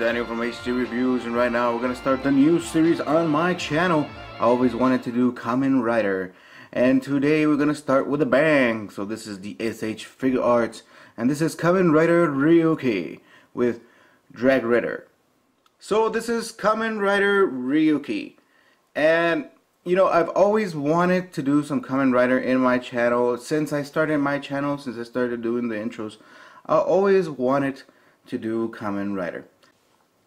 Daniel from HG Reviews, and right now we're gonna start the new series on my channel. I always wanted to do Kamen Rider, and today we're gonna start with a bang. So this is the S.H. Figuarts, and this is Kamen Rider Ryuki with Dragredder. So this is Kamen Rider Ryuki, and you know, I've always wanted to do some Kamen Rider in my channel. Since I started my channel, since I started doing the intros, I always wanted to do Kamen Rider.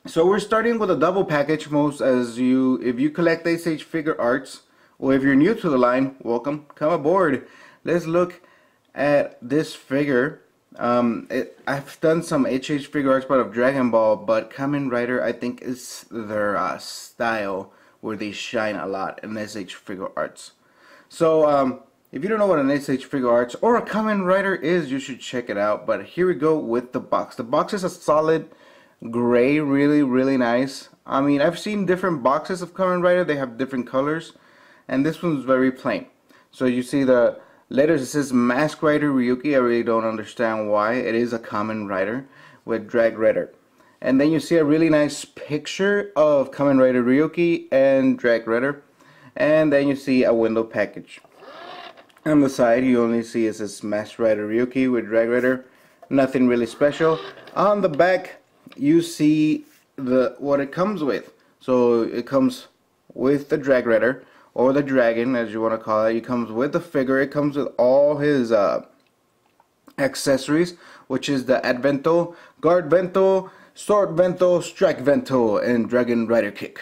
So we're starting with a double package. If you collect S.H. Figuarts, or if you're new to the line, welcome, come aboard. Let's look at this figure. I've done some S.H. Figuarts part of Dragon Ball, but Kamen Rider I think is their style where they shine a lot in S.H. Figuarts. So if you don't know what an S.H. Figuarts or a Kamen Rider is, you should check it out. But here we go with the box. The box is a solid gray, really nice. I mean, I've seen different boxes of Kamen Rider. They have different colors, and this one's very plain. So you see the letters, it says Mask Rider Ryuki. I really don't understand why. It is a Kamen Rider with Dragredder. And then you see a really nice picture of Kamen Rider Ryuki and Dragredder. And then you see a window package. On the side you only see it says Mask Rider Ryuki with Dragredder. Nothing really special. On the back you see what it comes with. So it comes with the Dragredder, or the dragon as you want to call it. It comes with the figure. It comes with all his accessories, which is the Advento, Guard Vento, Sword Vento, Strike Vento, and Dragon Rider Kick.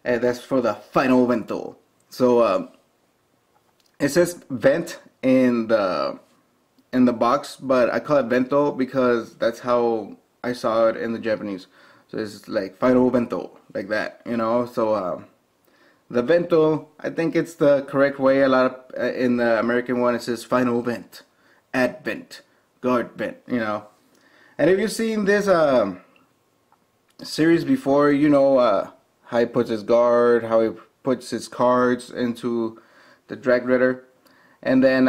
And that's for the final Vento. So it says Vent in the box, but I call it Vento because that's how I saw it in the Japanese. So it's like Final Vento, like that, you know. So the Vento, I think it's the correct way. A lot of in the American one it says Final Vent, Advent, Guard Vent, you know. And if you've seen this series before, you know how he puts his guard, how he puts his cards into the Dragredder, and then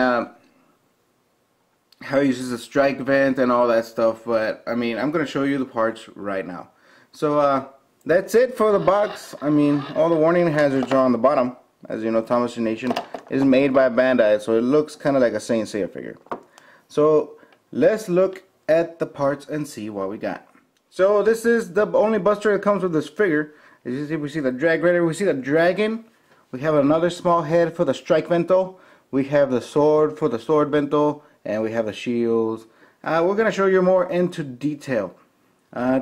how he uses the strike vent and all that stuff. But I mean, I'm gonna show you the parts right now. So that's it for the box. I mean, all the warning hazards are on the bottom. As you know, Thomas Nation is made by Bandai, so it looks kind of like a Saint Seiya figure. So let's look at the parts and see what we got. So this is the only buster that comes with this figure. As you see, we see the Dragredder, we see the dragon. We have another small head for the Strike Vento. We have the sword for the Sword Vento, and we have the shields. We're going to show you more into detail.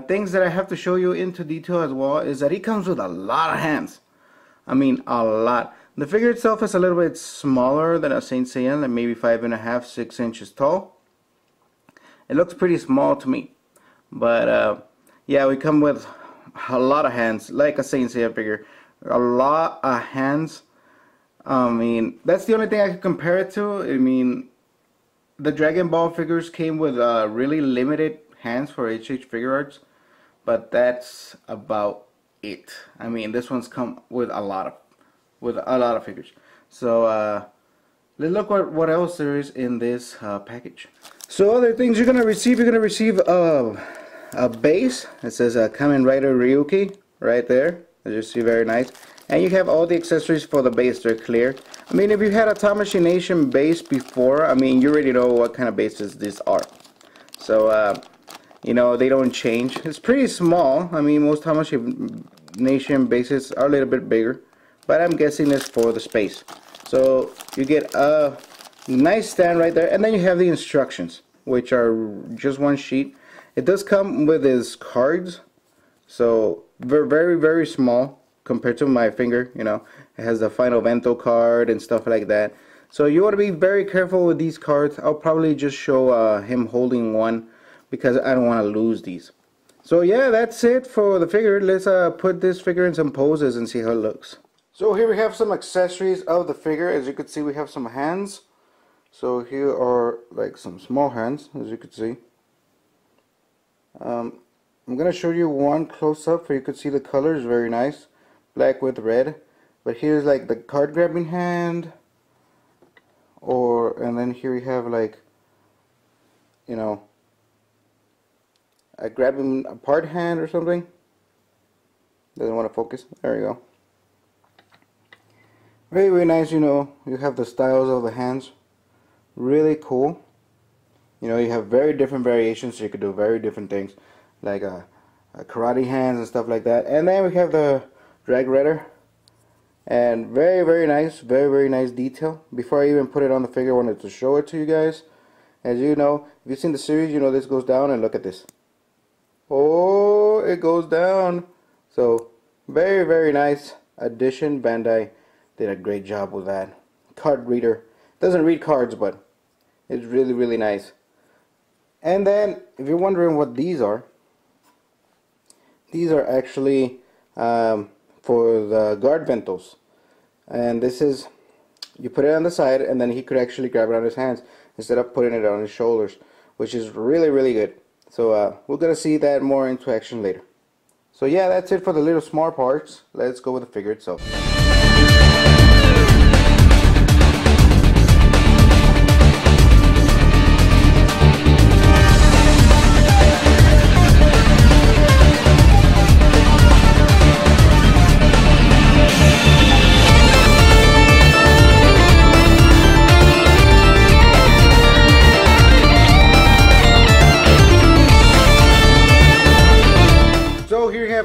Things that I have to show you into detail as well is that he comes with a lot of hands. I mean, a lot. The figure itself is a little bit smaller than a Saint Seiya, like maybe 5.5, 6 inches tall. It looks pretty small to me. But yeah, we come with a lot of hands, like a Saint Seiya figure. A lot of hands. I mean, that's the only thing I can compare it to. I mean, the Dragon Ball figures came with really limited hands for S.H. Figuarts, but that's about it. I mean, this one's come with a lot of figures. So let's look what else there is in this package. So other things you're gonna receive a base. It says Kamen Rider Ryuki right there. As you see, very nice. And you have all the accessories for the base. They're clear. I mean, if you had a Tamashii Nation base before, I mean, you already know what kind of bases these are. So you know, they don't change. It's pretty small. I mean, most Tamashii Nation bases are a little bit bigger, but I'm guessing it's for the space. So you get a nice stand right there, and then you have the instructions, which are just one sheet. It does come with his cards, so very small compared to my finger. You know, it has the Final Vento card and stuff like that. So you want to be very careful with these cards. I'll probably just show him holding one because I don't want to lose these. So yeah, that's it for the figure. Let's put this figure in some poses and see how it looks. So here we have some accessories of the figure. As you can see, we have some hands. So here are like some small hands, as you can see. I'm gonna show you one close-up so you could see the colors. Very nice, black with red. But here's like the card grabbing hand, and then here we have like, you know, a grabbing apart hand or something. Doesn't want to focus. There you go. Very, very nice. You know, you have the styles of the hands. Really cool. You know, you have very different variations, so you could do very different things, like a karate hands and stuff like that. And then we have the Dragredder, and very, very nice, very, very nice detail. Before I even put it on the figure, I wanted to show it to you guys. As you know, if you've seen the series, you know this goes down, and look at this. Oh, it goes down. So very, very nice addition. Bandai did a great job with that. Card reader. Doesn't read cards, but it's really, really nice. And then, if you're wondering what these are actually for the guard ventos. And this is, you put it on the side, and then he could actually grab it on his hands instead of putting it on his shoulders, which is really, really good. So we're gonna see that more into action later. So yeah, that's it for the little small parts. Let's go with the figure itself.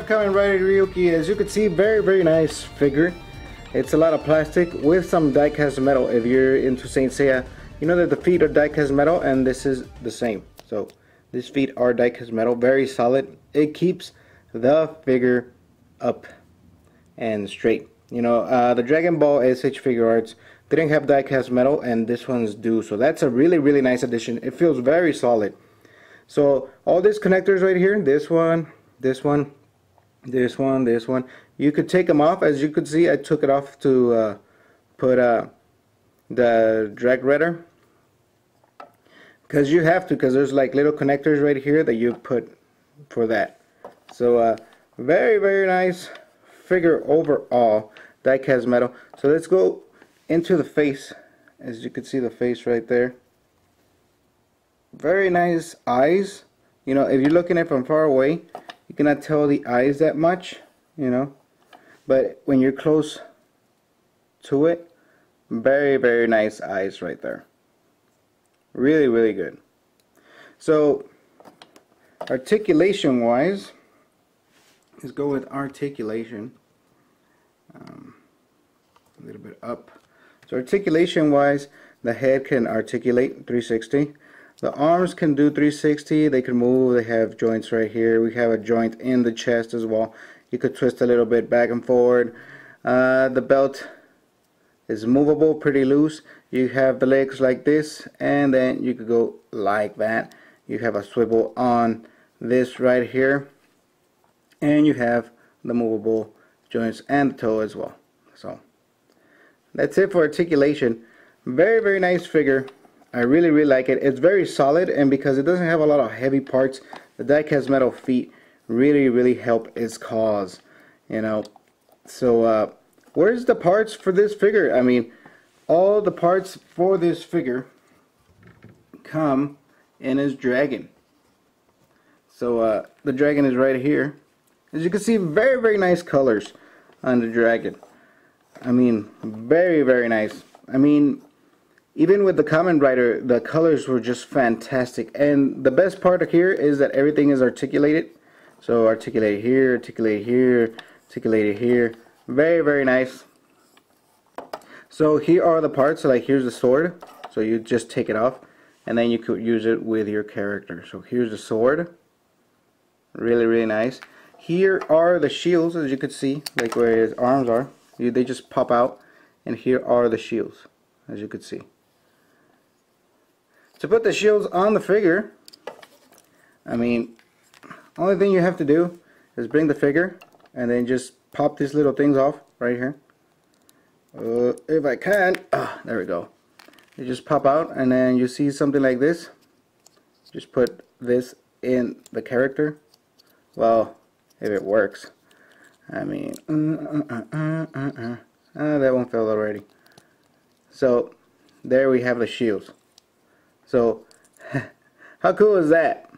Kamen Rider Ryuki. As you can see, very, very nice figure. It's a lot of plastic with some die-cast metal. If you're into Saint Seiya, you know that the feet are die-cast metal, and this is the same. So these feet are die-cast metal, very solid. It keeps the figure up and straight. You know, the Dragon Ball S.H Figuarts didn't have die-cast metal, and this one's do. So that's a really, really nice addition. It feels very solid. So all these connectors right here, this one, this one, this one, you could take them off. As you could see, I took it off to put the Dragredder, because you have to, because there's like little connectors right here that you put for that. So very, very nice figure overall, die-cast metal. So let's go into the face. As you can see, the face right there, very nice eyes. You know, if you're looking at it from far away, you cannot tell the eyes that much, you know, but when you're close to it, very, very nice eyes right there. Really, really good. So articulation wise, let's go with articulation. A little bit up. So articulation wise, the head can articulate 360. The arms can do 360, they can move, they have joints right here. We have a joint in the chest as well. You could twist a little bit back and forward. The belt is movable, pretty loose. You have the legs like this, and then you could go like that. You have a swivel on this right here, and you have the movable joints and the toe as well. So that's it for articulation. Very, very nice figure. I really, really like it. It's very solid, and because it doesn't have a lot of heavy parts, the die-cast metal feet really, really help its cause, you know. So where's the parts for this figure? I mean, all the parts for this figure come in his dragon. So the dragon is right here. As you can see, very, very nice colors on the dragon. I mean, very, very nice. I mean, even with the Kamen Rider, the colors were just fantastic. And the best part here is that everything is articulated. So articulated here, articulated here, articulated here. Very, very nice. So here are the parts. So like here's the sword. So you just take it off, and then you could use it with your character. So here's the sword. Really, really nice. Here are the shields, as you could see, like where his arms are. They just pop out, and here are the shields, as you could see. To put the shields on the figure, I mean, only thing you have to do is bring the figure and then just pop these little things off right here. If I can, there we go. You just pop out, and then you see something like this. Just put this in the character. Well, if it works. I mean, that one fell already. So there we have the shields. So how cool is that?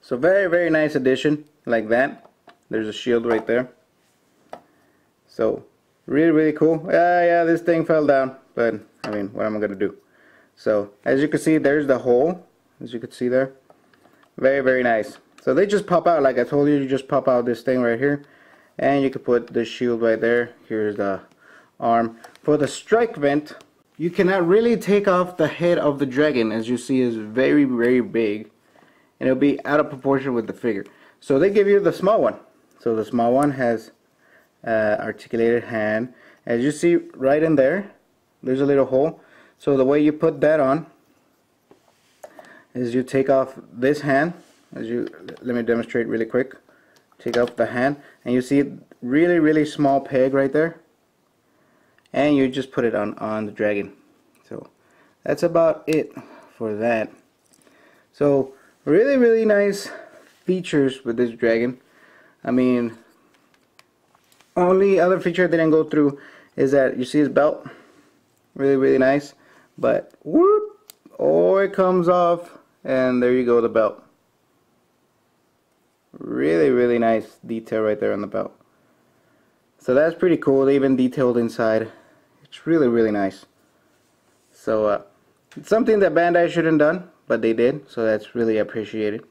So very nice addition, like that. There's a shield right there. So really cool. Yeah, this thing fell down, but I mean, what am I gonna do? So as you can see, there's the hole, as you can see there. Very nice. So they just pop out, like I told you just pop out this thing right here, and you can put the shield right there. Here's the arm. For the strike vent, you cannot really take off the head of the dragon, as you see is very big, and it'll be out of proportion with the figure. So they give you the small one. So the small one has articulated hand. As you see right in there, there's a little hole. So the way you put that on is you take off this hand. Let me demonstrate really quick. Take off the hand, and you see really small peg right there, and you just put it on the dragon. So that's about it for that. So really nice features with this dragon. I mean, only other feature I didn't go through is that you see his belt, really nice, but whoop, oh, it comes off, and there you go, the belt. Really nice detail right there on the belt. So that's pretty cool. They even detailed inside. It's really nice. So it's something that Bandai shouldn't have done, but they did, so that's really appreciated.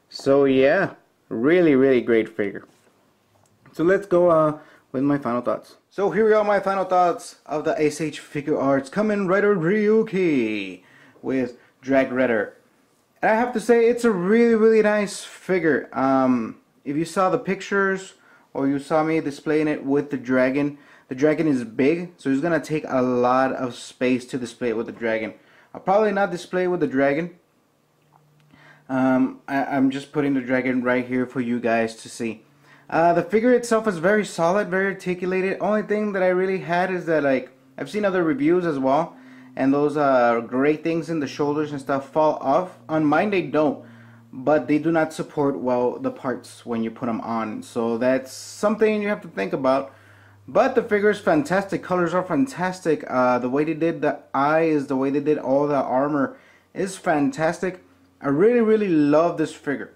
So yeah, really great figure. So let's go with my final thoughts. So here we are, my final thoughts of the S.H. Figuarts Kamen Rider Ryuki with Dragredder. And I have to say, it's a really nice figure. If you saw the pictures or you saw me displaying it with the dragon is big, so it's gonna take a lot of space to display it with the dragon. I'll probably not display it with the dragon. I'm just putting the dragon right here for you guys to see. The figure itself is very solid, very articulated. Only thing that I really had is that, like, I've seen other reviews as well, and those gray things in the shoulders and stuff fall off. On mine they don't, but they do not support well the parts when you put them on. So that's something you have to think about. But the figure is fantastic. Colors are fantastic. The way they did the eyes, the way they did all the armor is fantastic. I really love this figure.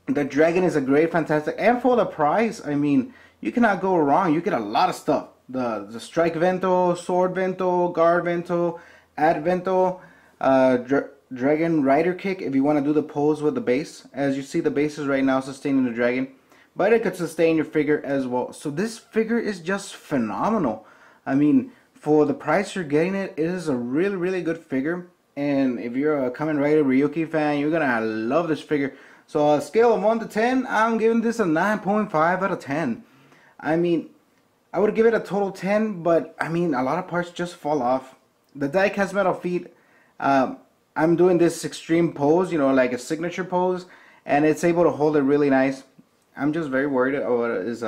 The dragon is a great, fantastic, and for the price, I mean, you cannot go wrong. You get a lot of stuff. The strike vento, sword vento, guard vento, ad vento, dragon rider kick if you want to do the pose with the base. As you see, the base is right now sustaining the dragon, but it could sustain your figure as well. So this figure is just phenomenal. I mean, for the price you're getting it is a really good figure. And if you're a Kamen Rider Ryuki fan, you're gonna love this figure. So on a scale of 1 to 10, I'm giving this a 9.5 out of 10. I mean, I would give it a total 10, but I mean, a lot of parts just fall off. The die-cast metal feet, I'm doing this extreme pose, you know, like a signature pose, and it's able to hold it really nice. I'm just very worried about is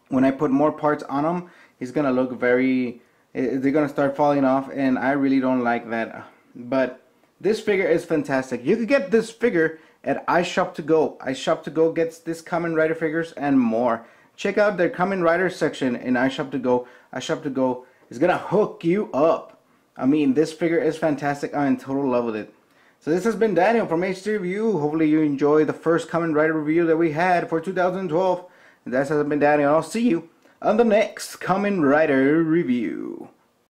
when I put more parts on him, he's gonna look they're gonna start falling off, and I really don't like that. But this figure is fantastic. You could get this figure at iShop2Go. iShop2Go gets this Kamen Rider figures and more. Check out their Kamen Rider section in iShop2Go. iShop2Go is gonna hook you up. I mean, this figure is fantastic. I'm in total love with it. So this has been Daniel from HD Review. Hopefully you enjoyed the first Kamen Rider review that we had for 2012. And that has been Daniel. I'll see you on the next Kamen Rider review.